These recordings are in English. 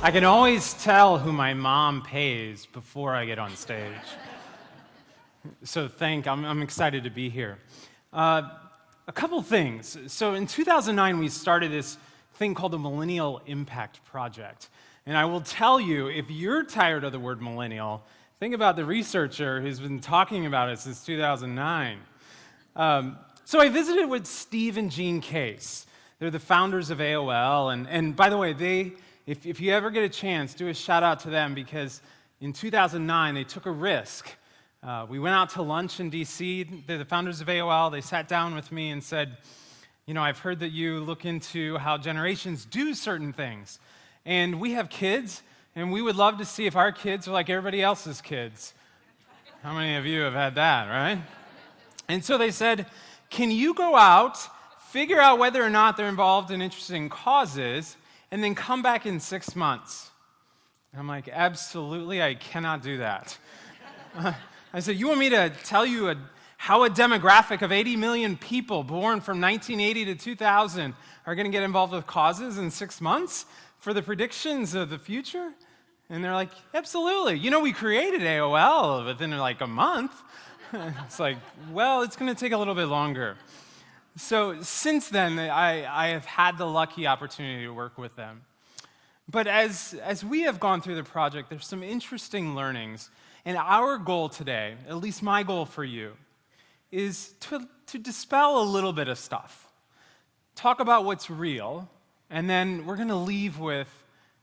I can always tell who my mom pays before I get on stage. So I'm excited to be here. A couple things. So in 2009, we started this thing called the Millennial Impact Project. And I will tell you, if you're tired of the word millennial, think about the researcher who's been talking about it since 2009. So I visited with Steve and Jean Case. They're the founders of AOL. And by the way, if you ever get a chance, do a shout out to them because in 2009, they took a risk. We went out to lunch in DC. They're the founders of AOL. They sat down with me and said, I've heard that you look into how generations do certain things. And we have kids, and we would love to see if our kids are like everybody else's kids. How many of you have had that, right? And so they said, can you go out, figure out whether or not they're involved in interesting causes, and then come back in 6 months? And I'm like, absolutely, I cannot do that. I said, you want me to tell you how a demographic of 80 million people born from 1980 to 2000 are going to get involved with causes in 6 months for the predictions of the future? And they're like, absolutely. We created AOL within like a month. It's like, well, it's going to take a little bit longer. So since then, I have had the lucky opportunity to work with them. But as we have gone through the project, there's some interesting learnings. And our goal today, at least my goal for you, is to dispel a little bit of stuff. Talk about what's real, and then we're going to leave with,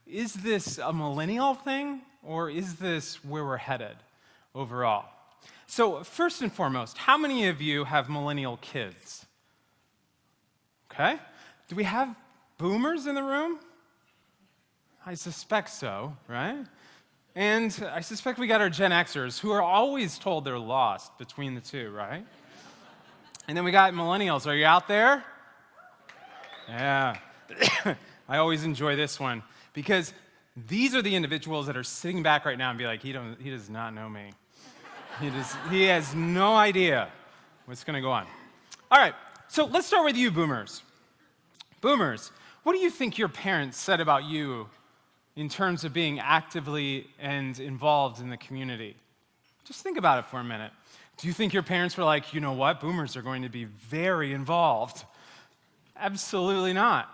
is this a millennial thing, or is this where we're headed overall? So first and foremost, how many of you have millennial kids? Okay. Do we have boomers in the room? I suspect so, right? And I suspect we got our Gen Xers who are always told they're lost between the two, right? And then we got millennials. Are you out there? Yeah. I always enjoy this one because these are the individuals that are sitting back right now and be like, he does not know me. He has no idea what's going to go on. All right, so let's start with you, boomers. Boomers, what do you think your parents said about you in terms of being actively and involved in the community? Just think about it for a minute. Do you think your parents were like, you know what, boomers are going to be very involved? Absolutely not.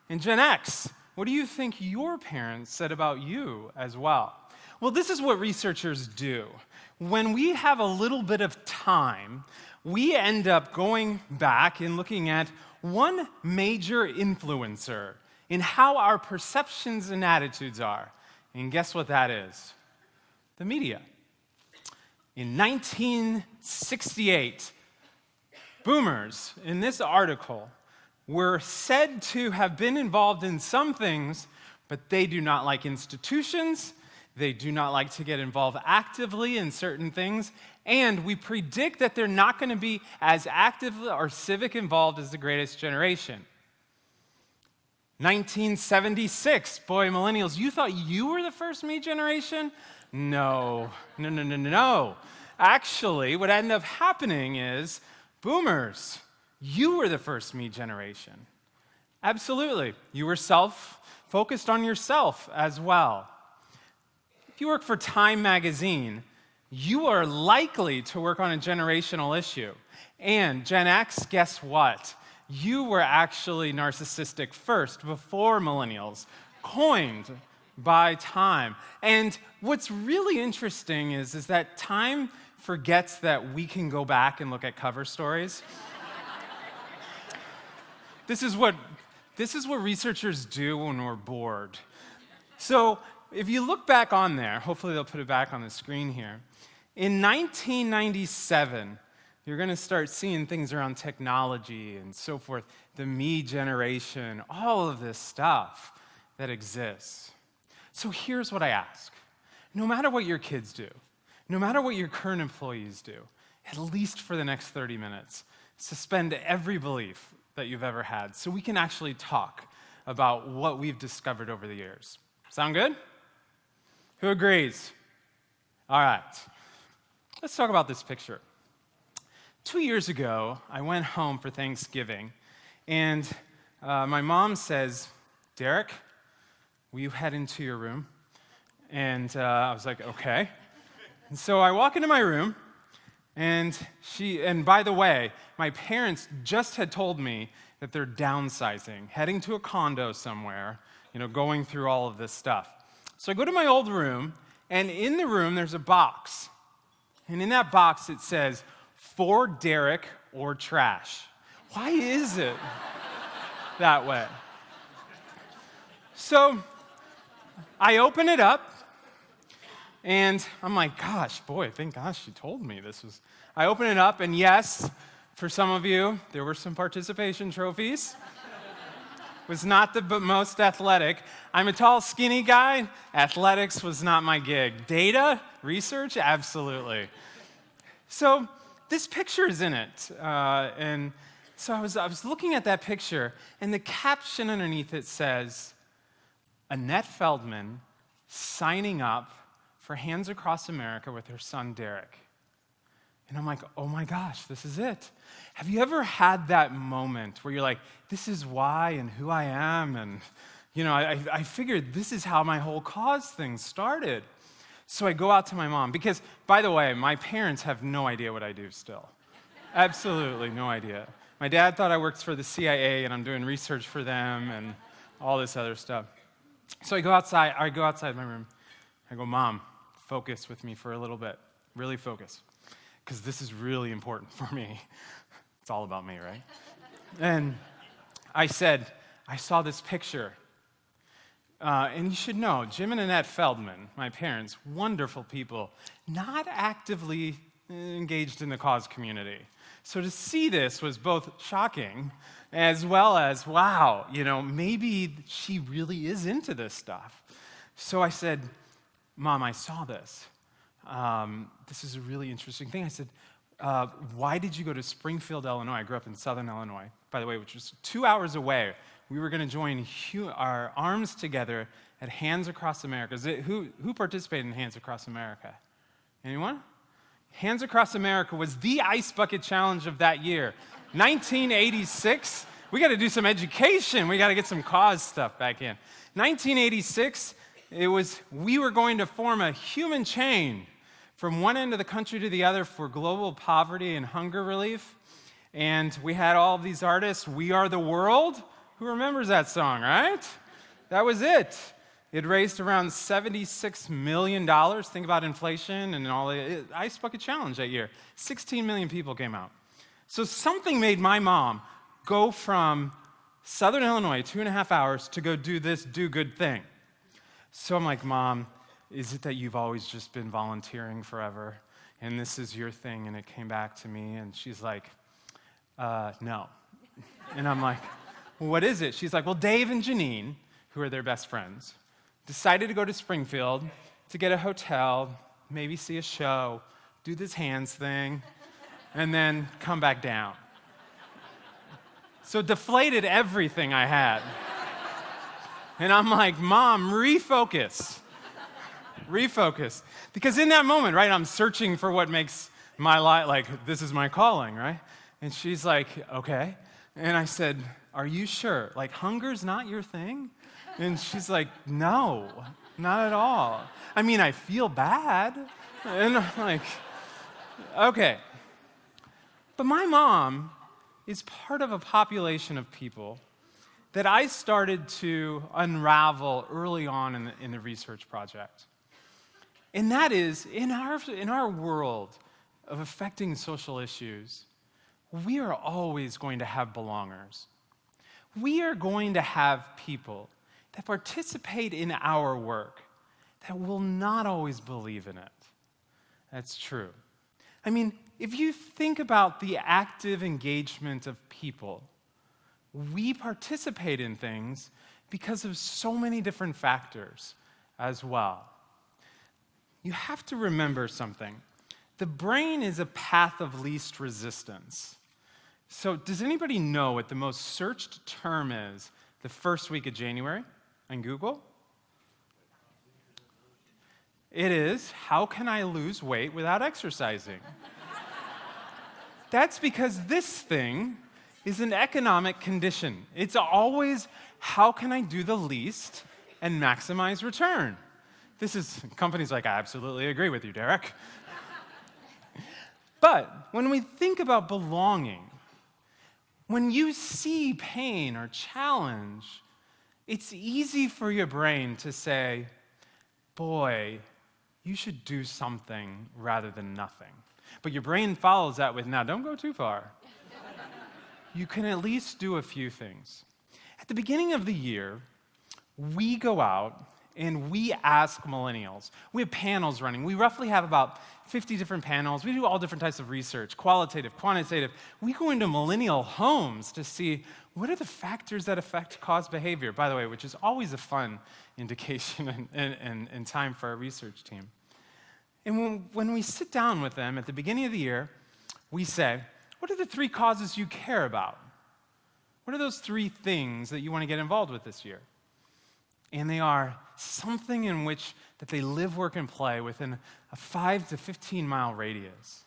And Gen X, what do you think your parents said about you as well? Well, this is what researchers do. When we have a little bit of time, we end up going back and looking at one major influencer in how our perceptions and attitudes are. And guess what that is? The media. In 1968, boomers in this article were said to have been involved in some things, but they do not like institutions, they do not like to get involved actively in certain things, and we predict that they're not going to be as active or civic involved as the greatest generation. 1976, boy, millennials, you thought you were the first me generation? No. Actually, what ended up happening is, boomers, you were the first me generation. Absolutely. You were focused on yourself as well. If you work for Time magazine, you are likely to work on a generational issue. And Gen X, guess what? You were actually narcissistic first, before millennials, coined by Time. And what's really interesting is that Time forgets that we can go back and look at cover stories. This is what researchers do when we're bored. So if you look back on there, hopefully they'll put it back on the screen here. In 1997, you're going to start seeing things around technology and so forth, the me generation, all of this stuff that exists. So here's what I ask. No matter what your kids do, no matter what your current employees do, at least for the next 30 minutes, suspend every belief that you've ever had so we can actually talk about what we've discovered over the years. Sound good? Who agrees? All right. Let's talk about this picture. 2 years ago, I went home for Thanksgiving, and my mom says, Derrick, will you head into your room? And I was like, okay. And so I walk into my room, and by the way, my parents just had told me that they're downsizing, heading to a condo somewhere, going through all of this stuff. So I go to my old room, and in the room there's a box. And in that box it says, "For Derrick or trash." Why is it that way? So I open it up, and I'm like, gosh, boy, thank gosh she told me this was. I open it up, and yes, for some of you, there were some participation trophies. Was not the most athletic. I'm a tall, skinny guy. Athletics was not my gig. Data, research, absolutely. So this picture is in it, and so I was looking at that picture, and the caption underneath it says, "Annette Feldmann signing up for Hands Across America with her son Derrick." And I'm like, oh my gosh, this is it. Have you ever had that moment where you're like, this is why and who I am, and I figured this is how my whole cause thing started. So I go out to my mom, because, by the way, my parents have no idea what I do still. Absolutely no idea. My dad thought I worked for the CIA, and I'm doing research for them and all this other stuff. So I go outside my room. I go, "Mom, focus with me for a little bit. Really focus, because this is really important for me." It's all about me, right? And I said, "I saw this picture. And you should know, Jim and Annette Feldmann, my parents, wonderful people, not actively engaged in the cause community. So to see this was both shocking as well as, wow, maybe she really is into this stuff." So I said, "Mom, I saw this. This is a really interesting thing." I said, "Why did you go to Springfield, Illinois?" I grew up in southern Illinois, by the way, which was 2 hours away. We were going to join our arms together at Hands Across America. Who participated in Hands Across America? Anyone? Hands Across America was the ice bucket challenge of that year. 1986. We got to do some education. We got to get some cause stuff back in. 1986, we were going to form a human chain from one end of the country to the other for global poverty and hunger relief. And we had all of these artists. We Are the World. Who remembers that song, right? That was it. It raised around $76 million. Think about inflation and all the Ice Bucket Challenge that year. 16 million people came out. So something made my mom go from southern Illinois, 2.5 hours, to go do this do-good thing. So I'm like, "Mom, is it that you've always just been volunteering forever, and this is your thing, and it came back to me?" And she's like, "No." And I'm like, "Well, what is it?" She's like, "Well, Dave and Janine, who are their best friends, decided to go to Springfield to get a hotel, maybe see a show, do this hands thing, and then come back down." So deflated everything I had. And I'm like, "Mom, refocus. Refocus." Because in that moment, right, I'm searching for what makes my life, like, this is my calling, right? And she's like, "Okay." And I said, "Are you sure? Like, hunger's not your thing?" And she's like, "No, not at all. I mean, I feel bad." And I'm like, okay. But my mom is part of a population of people that I started to unravel early on in the research project. And that is, in our world of affecting social issues, we are always going to have belongers. We are going to have people that participate in our work that will not always believe in it. That's true. I mean, if you think about the active engagement of people, we participate in things because of so many different factors as well. You have to remember something. The brain is a path of least resistance. So does anybody know what the most searched term is the first week of January on Google? It is, "How can I lose weight without exercising?" That's because this thing is an economic condition. It's always, how can I do the least and maximize return. Companies like, I absolutely agree with you, Derrick. But when we think about belonging, when you see pain or challenge, it's easy for your brain to say, boy, you should do something rather than nothing. But your brain follows that with, now don't go too far. You can at least do a few things. At the beginning of the year, we go out and we ask millennials. We have panels running. We roughly have about 50 different panels. We do all different types of research, qualitative, quantitative. We go into millennial homes to see what are the factors that affect cause behavior, by the way, which is always a fun indication and time for our research team. And when we sit down with them at the beginning of the year, we say, what are the 3 causes you care about? What are those 3 things that you want to get involved with this year? And they are something in which that they live, work, and play within a 5 to 15-mile radius.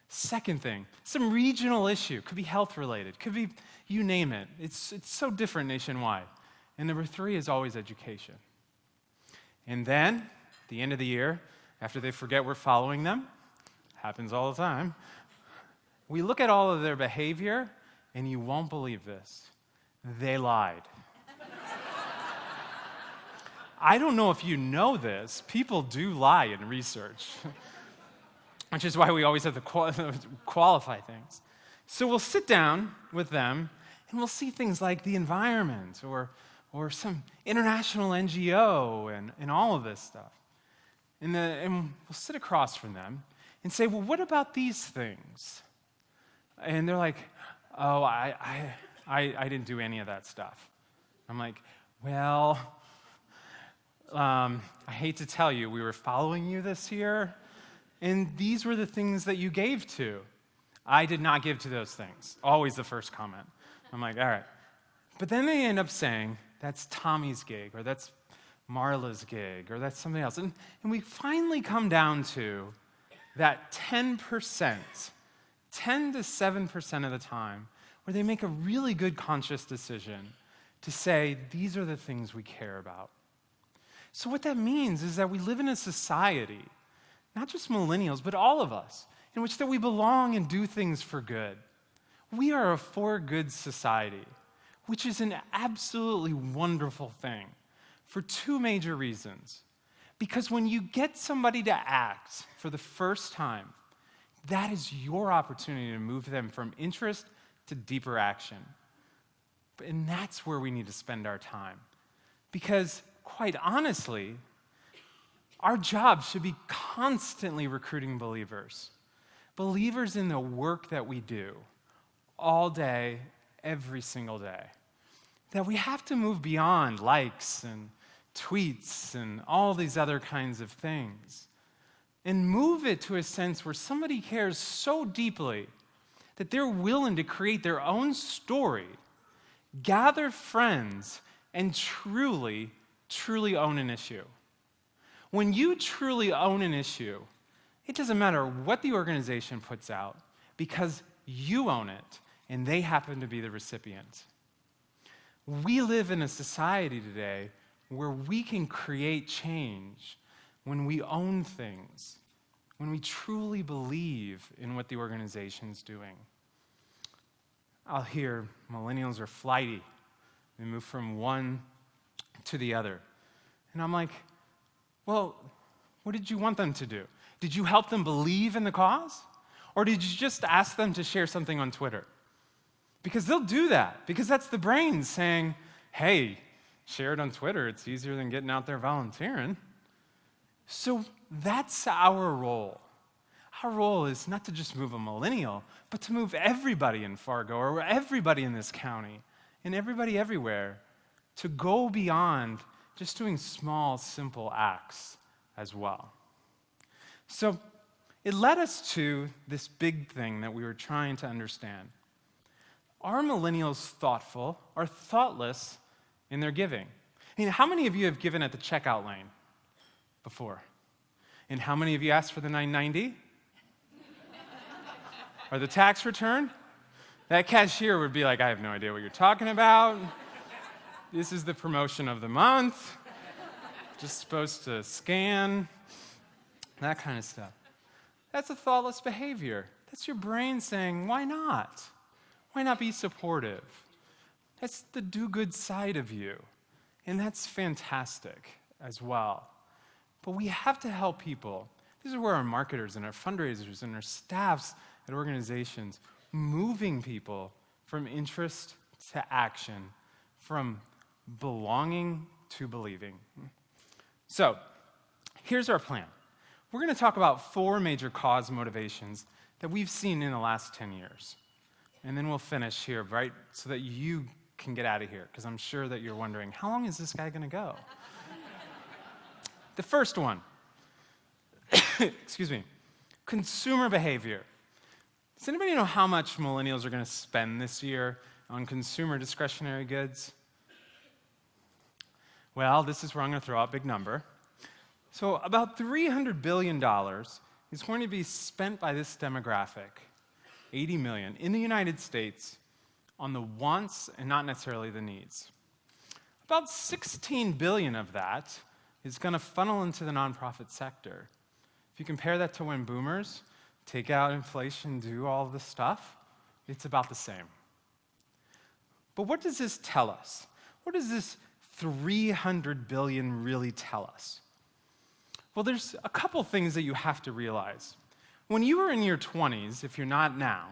Second thing, some regional issue. Could be health-related. Could be, you name it. It's so different nationwide. And number 3 is always education. And then, at the end of the year, after they forget we're following them, happens all the time, we look at all of their behavior, and you won't believe this. They lied. I don't know if you know this, people do lie in research, which is why we always have to qualify things. So we'll sit down with them, and we'll see things like the environment or some international NGO and all of this stuff. And we'll sit across from them and say, well, what about these things? And they're like, oh, I didn't do any of that stuff. I'm like, well, I hate to tell you, we were following you this year, and these were the things that you gave to. I did not give to those things. Always the first comment. I'm like, all right. But then they end up saying, that's Tommy's gig, or that's Marla's gig, or that's something else. And we finally come down to that 10%, 10 to 7% of the time, where they make a really good conscious decision to say, these are the things we care about. So what that means is that we live in a society, not just millennials, but all of us, in which that we belong and do things for good. We are a for good society, which is an absolutely wonderful thing for 2 major reasons. Because when you get somebody to act for the first time, that is your opportunity to move them from interest to deeper action. And that's where we need to spend our time. Because quite honestly, our job should be constantly recruiting believers. Believers in the work that we do all day, every single day. That we have to move beyond likes and tweets and all these other kinds of things and move it to a sense where somebody cares so deeply that they're willing to create their own story, gather friends, and truly own an issue. When you truly own an issue, it doesn't matter what the organization puts out because you own it and they happen to be the recipient. We live in a society today where we can create change when we own things, when we truly believe in what the organization's doing. I'll hear millennials are flighty. They move from one to the other. And I'm like, well, what did you want them to do? Did you help them believe in the cause? Or did you just ask them to share something on Twitter? Because they'll do that, because that's the brain saying, hey, share it on Twitter. It's easier than getting out there volunteering. So that's our role. Our role is not to just move a millennial, but to move everybody in Fargo or everybody in this county and everybody everywhere to go beyond just doing small, simple acts as well. So it led us to this big thing that we were trying to understand. Are millennials thoughtful or thoughtless in their giving? I mean, how many of you have given at the checkout lane before? And how many of you asked for the $9.90? Or the tax return? That cashier would be like, I have no idea what you're talking about. This is the promotion of the month. just supposed to scan, that kind of stuff. That's a thoughtless behavior. That's your brain saying, why not? Why not be supportive? That's the do-good side of you. And that's fantastic as well. But we have to help people. This is where our marketers and our fundraisers and our staffs at organizations, moving people from interest to action, from belonging to believing. So, here's our plan. We're going to talk about 4 major cause motivations that we've seen in the last 10 years. And then we'll finish here, right, so that you can get out of here, because I'm sure that you're wondering, how long is this guy going to go? The first one, excuse me, consumer behavior. Does anybody know how much millennials are going to spend this year on consumer discretionary goods? Well, this is where I'm going to throw out a big number. So about $300 billion is going to be spent by this demographic, 80 million, in the United States on the wants and not necessarily the needs. About 16 billion of that is going to funnel into the nonprofit sector. If you compare that to when boomers take out inflation, do all this stuff, it's about the same. But what does this tell us? What does this 300 billion really tell us? Well, there's a couple things that you have to realize. When you were in your 20s, if you're not now,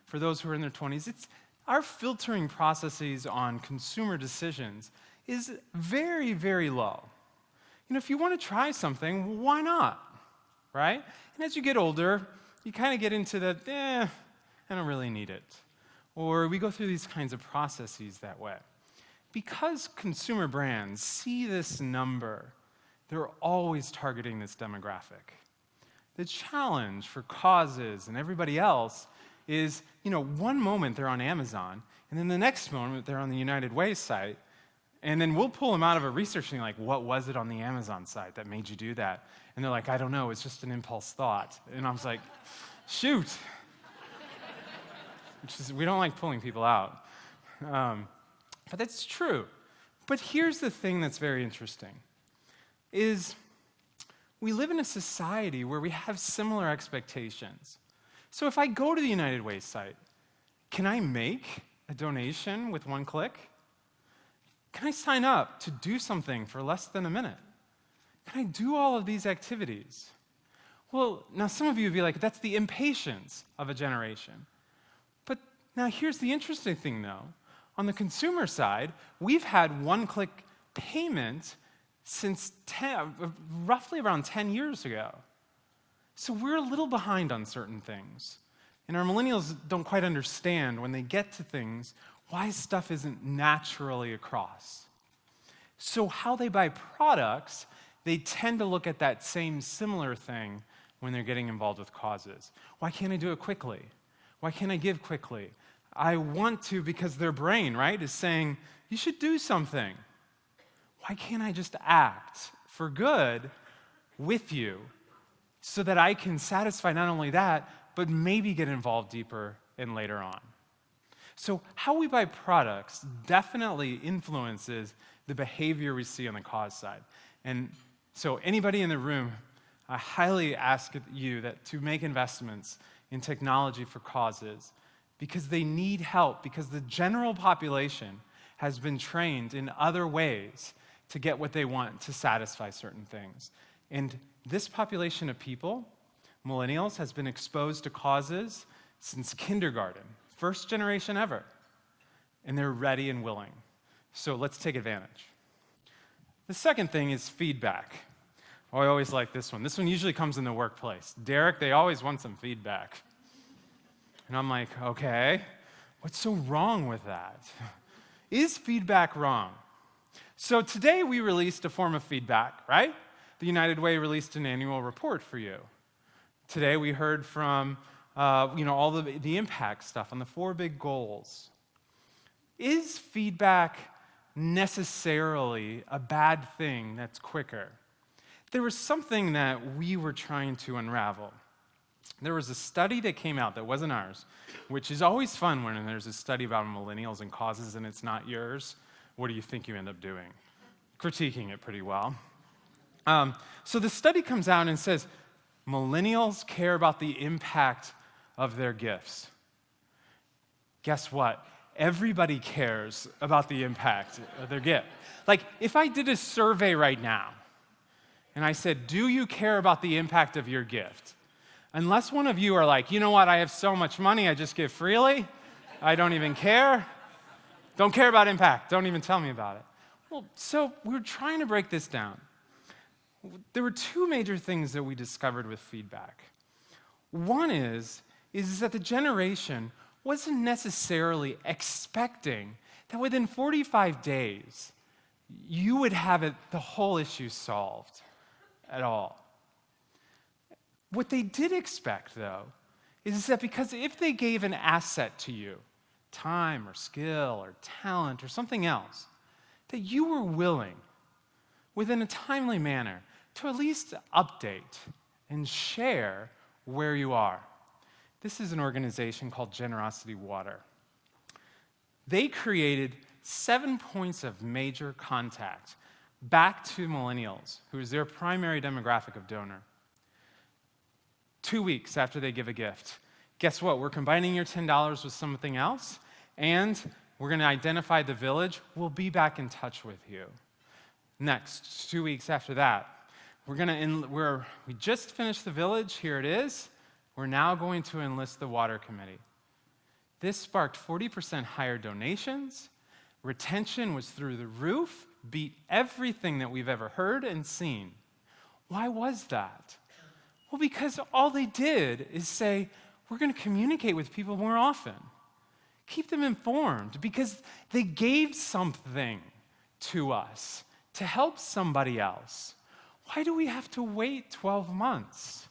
for those who are in their 20s, our filtering processes on consumer decisions is very, very low. You know, if you want to try something, why not, right? And as you get older, you kind of get into the, I don't really need it. Or we go through these kinds of processes that way. Because consumer brands see this number, they're always targeting this demographic. The challenge for causes and everybody else is, one moment they're on Amazon, and then the next moment they're on the United Way site, and then we'll pull them out of a research thing like, what was it on the Amazon site that made you do that? And they're like, I don't know, it's just an impulse thought. And I was like, shoot. We don't like pulling people out. But that's true. But here's the thing that's very interesting, is we live in a society where we have similar expectations. So if I go to the United Way site, can I make a donation with one click? Can I sign up to do something for less than a minute? Can I do all of these activities? Well, now some of you would be like, that's the impatience of a generation. But now here's the interesting thing, though. On the consumer side, we've had one-click payment since roughly around 10 years ago. So we're a little behind on certain things. And our millennials don't quite understand when they get to things why stuff isn't naturally across. So how they buy products, they tend to look at that same similar thing when they're getting involved with causes. Why can't I do it quickly? Why can't I give quickly? I want to because their brain, right, is saying, you should do something. Why can't I just act for good with you so that I can satisfy not only that, but maybe get involved deeper and later on? So how we buy products definitely influences the behavior we see on the cause side. And so anybody in the room, I highly ask you that to make investments in technology for causes because they need help, because the general population has been trained in other ways to get what they want to satisfy certain things. And this population of people, millennials, has been exposed to causes since kindergarten, first generation ever, and they're ready and willing. So let's take advantage. The second thing is feedback. Oh, I always like this one. This one usually comes in the workplace. Derrick, they always want some feedback. And I'm like, okay, what's so wrong with that? Is feedback wrong? So today we released a form of feedback, right? The United Way released an annual report for you. Today we heard from all the impact stuff on the 4 big goals. Is feedback necessarily a bad thing that's quicker? There was something that we were trying to unravel. There was a study that came out that wasn't ours, which is always fun when there's a study about millennials and causes and it's not yours. What do you think you end up doing? Critiquing it pretty well. So the study comes out and says, millennials care about the impact of their gifts. Guess what? Everybody cares about the impact of their gift. Like, if I did a survey right now, and I said, do you care about the impact of your gift? Unless one of you are like, you know what, I have so much money, I just give freely, I don't even care. Don't care about impact, don't even tell me about it. Well, so we were trying to break this down. There were two major things that we discovered with feedback. One is that the generation wasn't necessarily expecting that within 45 days, you would have the whole issue solved at all. What they did expect, though, is that because if they gave an asset to you, time or skill or talent or something else, that you were willing, within a timely manner, to at least update and share where you are. This is an organization called Generosity Water. They created 7 points of major contact back to millennials, who is their primary demographic of donor. 2 weeks after they give a gift, guess what? We're combining your $10 with something else, and we're going to identify the village. We'll be back in touch with you. Next, 2 weeks after that, we just finished the village. Here it is. We're now going to enlist the water committee. This sparked 40% higher donations. Retention was through the roof, beat everything that we've ever heard and seen. Why was that? Well, because all they did is say, we're going to communicate with people more often. Keep them informed, because they gave something to us to help somebody else. Why do we have to wait 12 months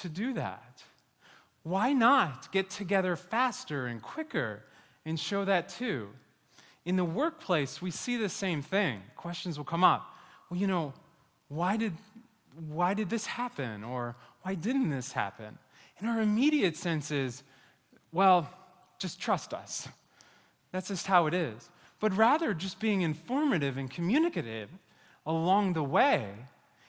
to do that? Why not get together faster and quicker and show that too? In the workplace, we see the same thing. Questions will come up. Well, why did this happen? Or why didn't this happen? And our immediate sense is, well, just trust us. That's just how it is. But rather just being informative and communicative along the way.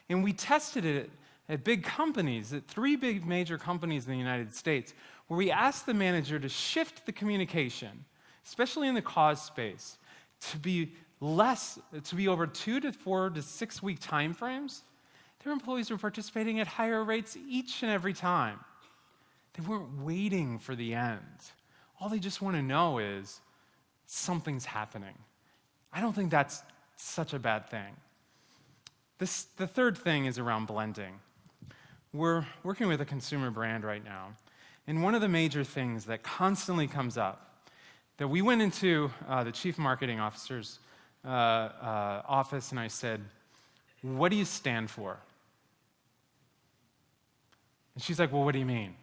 And we tested it at big companies, at 3 big major companies in the United States, where we asked the manager to shift the communication, especially in the cause space, to be over 2 to 4 to 6 week time frames. Their employees were participating at higher rates each and every time. They weren't waiting for the end. All they just want to know is something's happening. I don't think that's such a bad thing. The third thing is around blending. We're working with a consumer brand right now, and one of the major things that constantly comes up, that we went into the chief marketing officer's office, and I said, what do you stand for? And she's like, well, what do you mean?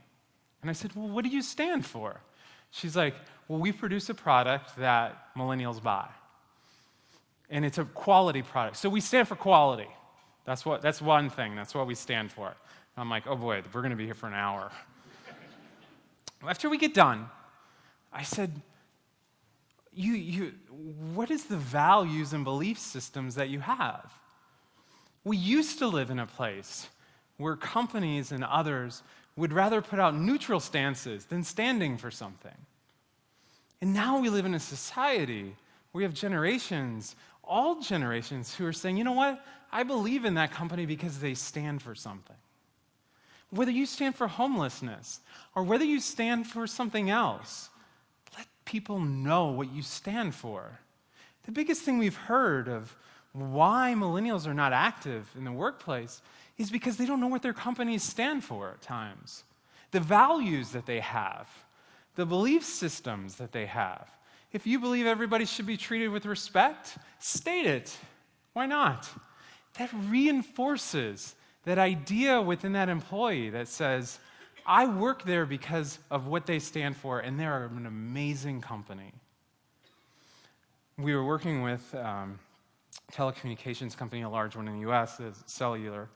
And I said, well, what do you stand for? She's like, well, we produce a product that millennials buy. And it's a quality product. So we stand for quality. That's one thing. That's what we stand for. I'm like, oh boy, we're going to be here for an hour. After we get done, I said, what is the values and belief systems that you have? We used to live in a place where companies and others would rather put out neutral stances than standing for something. And now we live in a society where we have generations, all generations, who are saying, you know what? I believe in that company because they stand for something. Whether you stand for homelessness or whether you stand for something else, let people know what you stand for. The biggest thing we've heard of why millennials are not active in the workplace is because they don't know what their companies stand for at times. The values that they have, the belief systems that they have. If you believe everybody should be treated with respect, state it. Why not? That reinforces that idea within that employee that says, I work there because of what they stand for, and they're an amazing company. We were working with a telecommunications company, a large one in the US, cellular,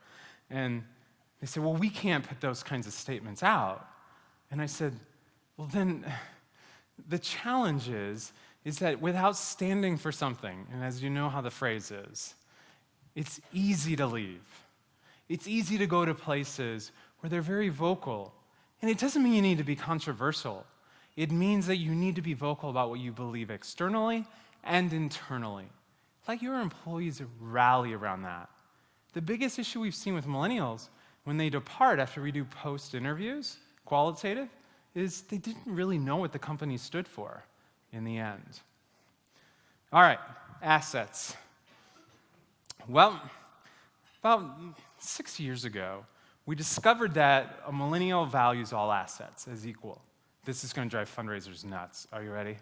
and they said, well, we can't put those kinds of statements out. And I said, well, then the challenge is that without standing for something, and as you know how the phrase is, it's easy to leave. It's easy to go to places where they're very vocal. And it doesn't mean you need to be controversial. It means that you need to be vocal about what you believe externally and internally. Let your employees rally around that. The biggest issue we've seen with millennials when they depart after we do post-interviews, qualitative, is they didn't really know what the company stood for in the end. All right, assets. Well, about 6 years ago, we discovered that a millennial values all assets as equal. This is going to drive fundraisers nuts. Are you ready?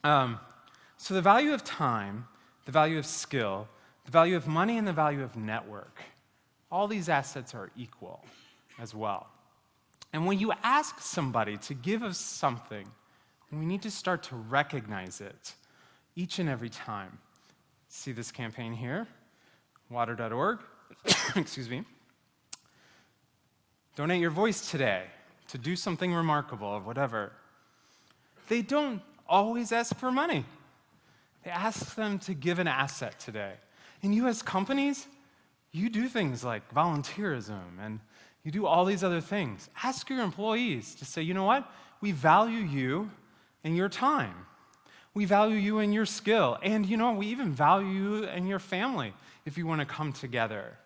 So the value of time, the value of skill, the value of money, and the value of network, all these assets are equal as well. And when you ask somebody to give us something, we need to start to recognize it each and every time. See this campaign here? Water.org. Excuse me. Donate your voice today to do something remarkable or whatever. They don't always ask for money. They ask them to give an asset today. And you as companies, you do things like volunteerism and you do all these other things. Ask your employees to say, you know what? We value you and your time. We value you and your skill. And you know, we even value you and your family if you want to come together.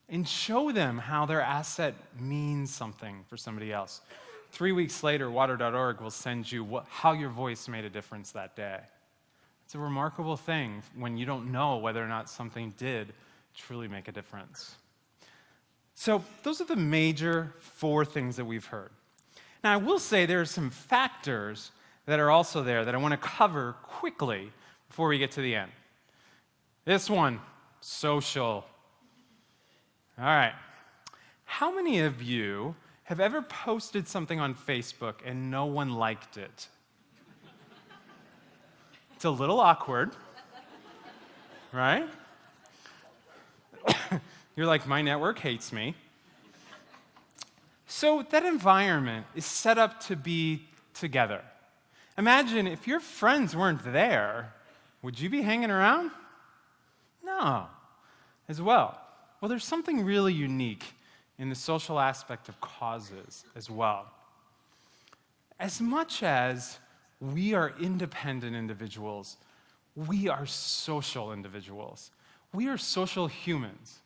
And show them how their asset means something for somebody else. 3 weeks later, water.org will send you how your voice made a difference that day. It's a remarkable thing when you don't know whether or not something did truly make a difference. So those are the major 4 things that we've heard. Now, I will say there are some factors that are also there that I want to cover quickly before we get to the end. This one, social. All right. How many of you have ever posted something on Facebook and no one liked it? It's a little awkward, right? You're like, my network hates me. So that environment is set up to be together. Imagine if your friends weren't there, would you be hanging around? No, as well. Well, there's something really unique in the social aspect of causes as well. As much as we are independent individuals, we are social individuals. We are social humans.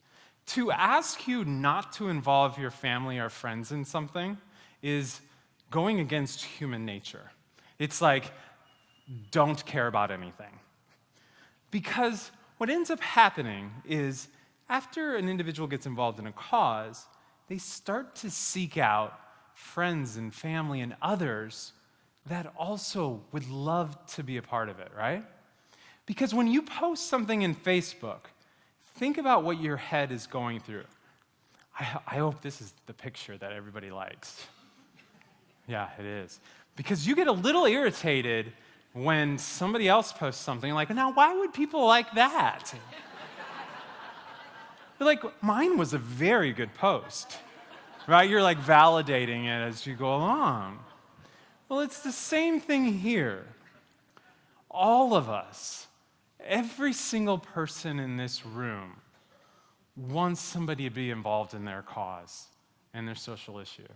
To ask you not to involve your family or friends in something is going against human nature. It's like, don't care about anything. Because what ends up happening is, after an individual gets involved in a cause, they start to seek out friends and family and others that also would love to be a part of it, right? Because when you post something in Facebook, think about what your head is going through. I hope this is the picture that everybody likes. Yeah, it is. Because you get a little irritated when somebody else posts something like, now why would people like that? You're like, mine was a very good post, right? You're like validating it as you go along. Well, it's the same thing here. All of us, every single person in this room wants somebody to be involved in their cause and their social issue.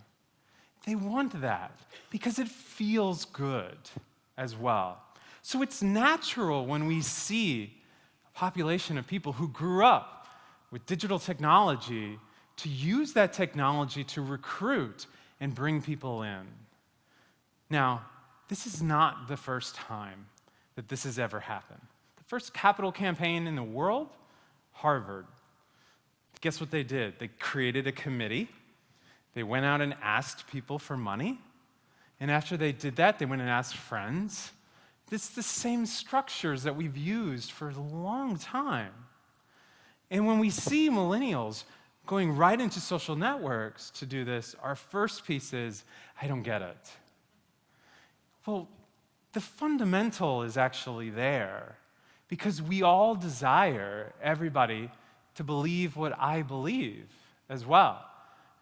They want that because it feels good as well. So it's natural when we see a population of people who grew up with digital technology to use that technology to recruit and bring people in. Now, this is not the first time that this has ever happened. The first capital campaign in the world, Harvard. Guess what they did? They created a committee. They went out and asked people for money. And after they did that, they went and asked friends. It's the same structures that we've used for a long time. And when we see millennials going right into social networks to do this, our first piece is, I don't get it. Well, the fundamental is actually there because we all desire everybody to believe what I believe as well.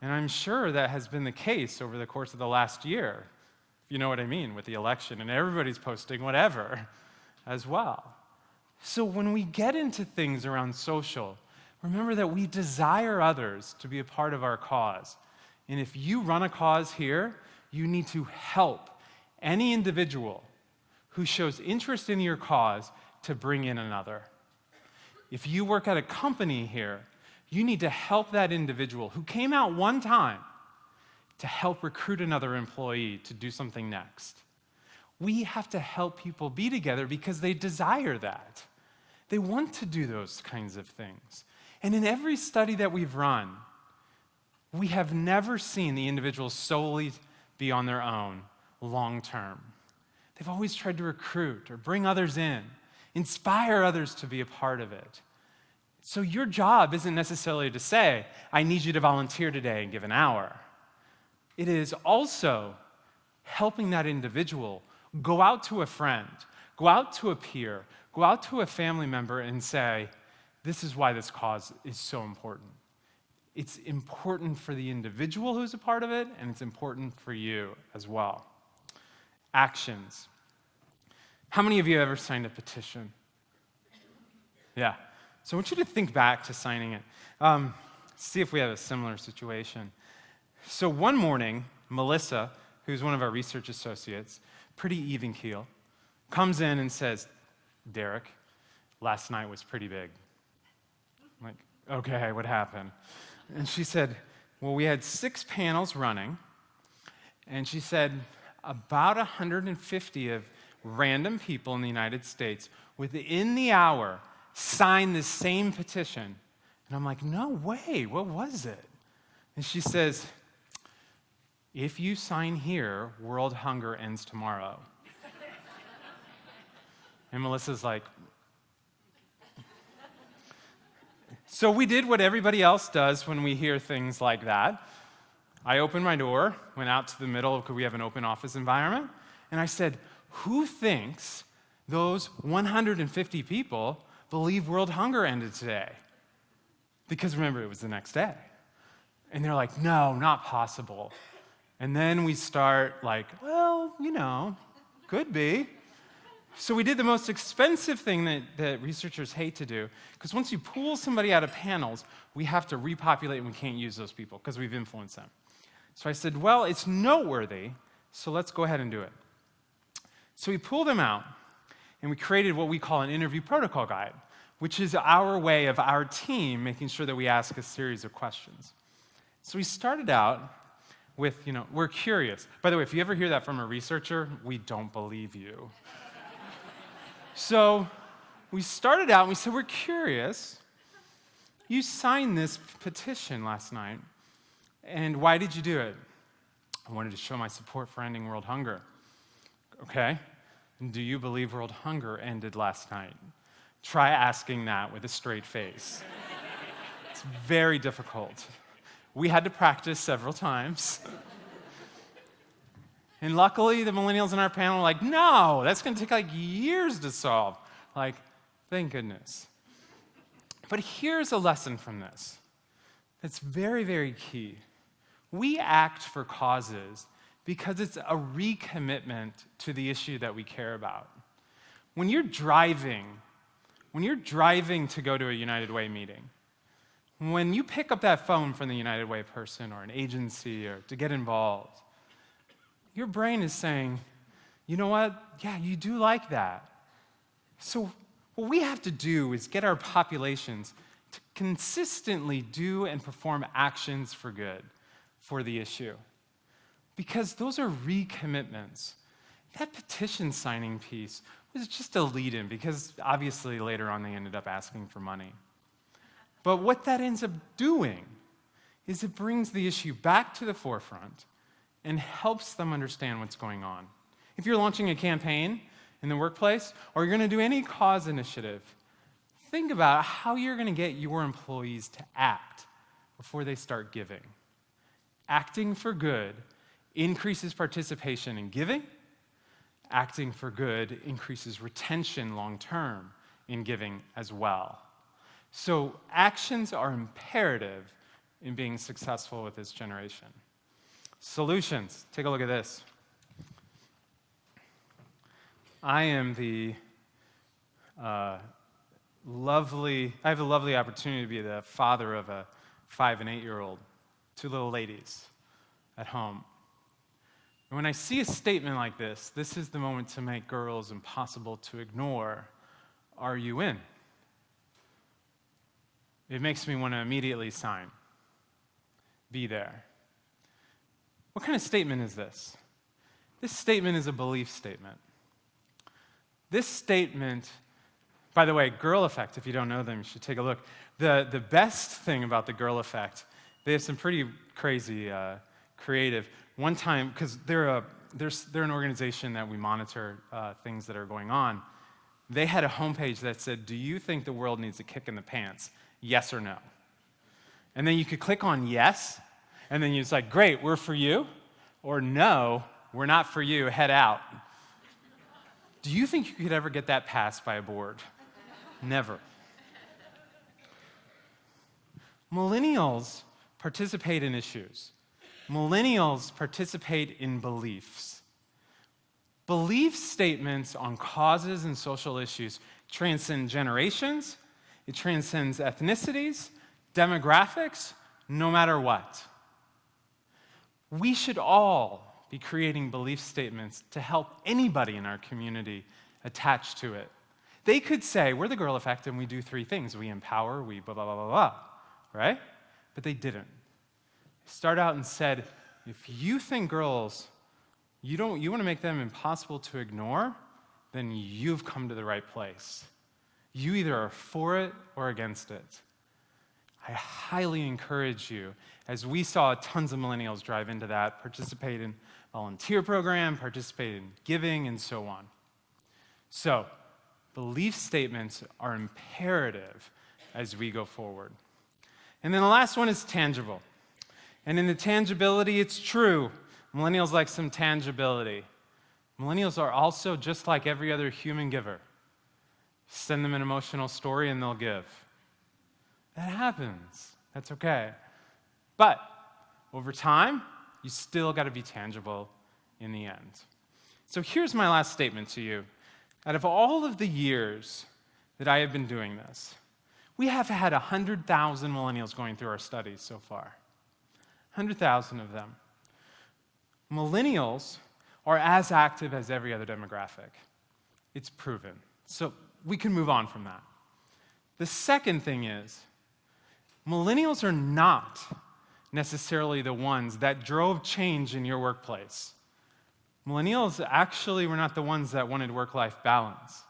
And I'm sure that has been the case over the course of the last year, if you know what I mean, with the election, and everybody's posting whatever as well. So when we get into things around social, remember that we desire others to be a part of our cause. And if you run a cause here, you need to help any individual who shows interest in your cause to bring in another. If you work at a company here, you need to help that individual who came out one time to help recruit another employee to do something next. We have to help people be together because they desire that. They want to do those kinds of things. And in every study that we've run, we have never seen the individuals solely be on their own long term. They've always tried to recruit or bring others in, inspire others to be a part of it. So your job isn't necessarily to say, I need you to volunteer today and give an hour. It is also helping that individual go out to a friend, go out to a peer, go out to a family member and say, this is why this cause is so important. It's important for the individual who's a part of it, and it's important for you as well. Actions. How many of you have ever signed a petition? Yeah. So I want you to think back to signing it. See if we have a similar situation. So one morning, Melissa, who's one of our research associates, pretty even keel, comes in and says, Derrick, last night was pretty big. I'm like, okay, what happened? And she said, well, we had 6 panels running, and she said about 150 of random people in the United States within the hour signed the same petition. And I'm like, no way, what was it? And she says, if you sign here, world hunger ends tomorrow. And Melissa's like, so we did what everybody else does when we hear things like that. I opened my door, went out to the middle because we have an open office environment, and I said, who thinks those 150 people believe world hunger ended today? Because remember, it was the next day. And they're like, no, not possible. And then we start like, well, could be. So we did the most expensive thing that researchers hate to do, because once you pull somebody out of panels, we have to repopulate and we can't use those people because we've influenced them. So I said, well, it's noteworthy, so let's go ahead and do it. So we pulled them out, and we created what we call an interview protocol guide, which is our way of our team making sure that we ask a series of questions. So we started out with, we're curious. By the way, if you ever hear that from a researcher, we don't believe you. So we started out and we said, we're curious. You signed this petition last night, and why did you do it? I wanted to show my support for ending world hunger. Okay, and do you believe world hunger ended last night? Try asking that with a straight face. It's very difficult. We had to practice several times. And luckily, the millennials in our panel were like, no, that's going to take like years to solve. Like, thank goodness. But here's a lesson from this that's very, very key. We act for causes because it's a recommitment to the issue that we care about. When you're driving to go to a United Way meeting, when you pick up that phone from the United Way person or an agency or to get involved, your brain is saying, you know what? Yeah, you do like that. So what we have to do is get our populations to consistently do and perform actions for good for the issue. Because those are recommitments. That petition signing piece was just a lead-in because obviously later on they ended up asking for money. But what that ends up doing is it brings the issue back to the forefront and helps them understand what's going on. If you're launching a campaign in the workplace, or you're going to do any cause initiative, think about how you're going to get your employees to act before they start giving. Acting for good increases participation in giving. Acting for good increases retention long-term in giving as well. So actions are imperative in being successful with this generation. Solutions. Take a look at this. I am the I have a lovely opportunity to be the father of a 5 and 8-year-old, two little ladies at home. And when I see a statement like this is the moment to make girls impossible to ignore. Are you in? It makes me want to immediately sign. Be there. What kind of statement is this? This statement is a belief statement. This statement, by the way, Girl Effect, if you don't know them, you should take a look. The best thing about the Girl Effect, they have some pretty crazy, creative. One time, because they're an organization that we monitor things that are going on, they had a homepage that said, "Do you think the world needs a kick in the pants? Yes or no?" And then you could click on yes, and then it's like, "Great, we're for you," or "No, we're not for you, head out." Do you think you could ever get that passed by a board? Never. Millennials participate in issues. Millennials participate in beliefs. Belief statements on causes and social issues transcend generations, it transcends ethnicities, demographics, no matter what. We should all be creating belief statements to help anybody in our community attach to it. They could say, we're the Girl Effect and we do 3 things. We empower, we blah, blah, blah, blah, blah, right? But they didn't. They started out and said, if you think girls, you want to make them impossible to ignore, then you've come to the right place. You either are for it or against it. I highly encourage you, as we saw tons of millennials drive into that, participate in volunteer program, participate in giving, and so on. So, belief statements are imperative as we go forward. And then the last one is tangible. And in the tangibility, it's true. Millennials like some tangibility. Millennials are also just like every other human giver. Send them an emotional story and they'll give. That happens. That's okay. But over time, you still got to be tangible in the end. So here's my last statement to you. Out of all of the years that I have been doing this, we have had 100,000 millennials going through our studies so far. 100,000 of them. Millennials are as active as every other demographic. It's proven. So we can move on from that. The second thing is, millennials are not necessarily the ones that drove change in your workplace. Millennials actually were not the ones that wanted work-life balance.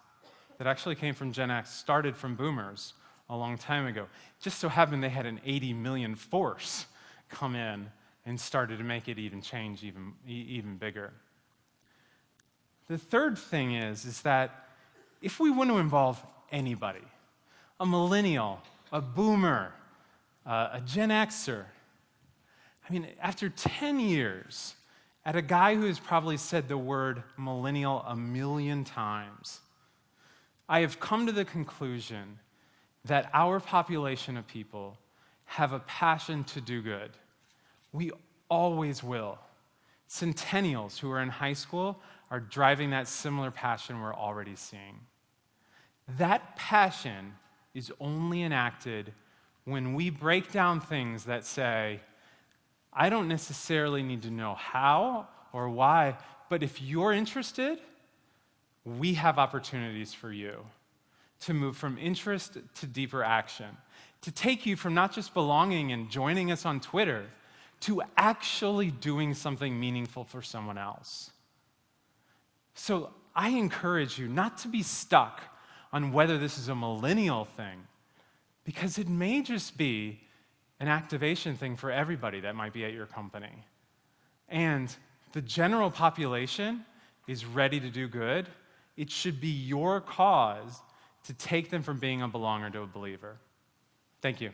That actually came from Gen X, started from boomers a long time ago. Just so happened they had an 80 million force come in and started to make it change even bigger. The third thing is that if we want to involve anybody, a millennial, a boomer, a Gen Xer, after 10 years, at a guy who has probably said the word millennial 1 million times, I have come to the conclusion that our population of people have a passion to do good. We always will. Centennials who are in high school are driving that similar passion we're already seeing. That passion is only enacted when we break down things that say, I don't necessarily need to know how or why, but if you're interested, we have opportunities for you to move from interest to deeper action, to take you from not just belonging and joining us on Twitter to actually doing something meaningful for someone else. So I encourage you not to be stuck on whether this is a millennial thing, because it may just be an activation thing for everybody that might be at your company. And the general population is ready to do good. It should be your cause to take them from being a belonger to a believer. Thank you.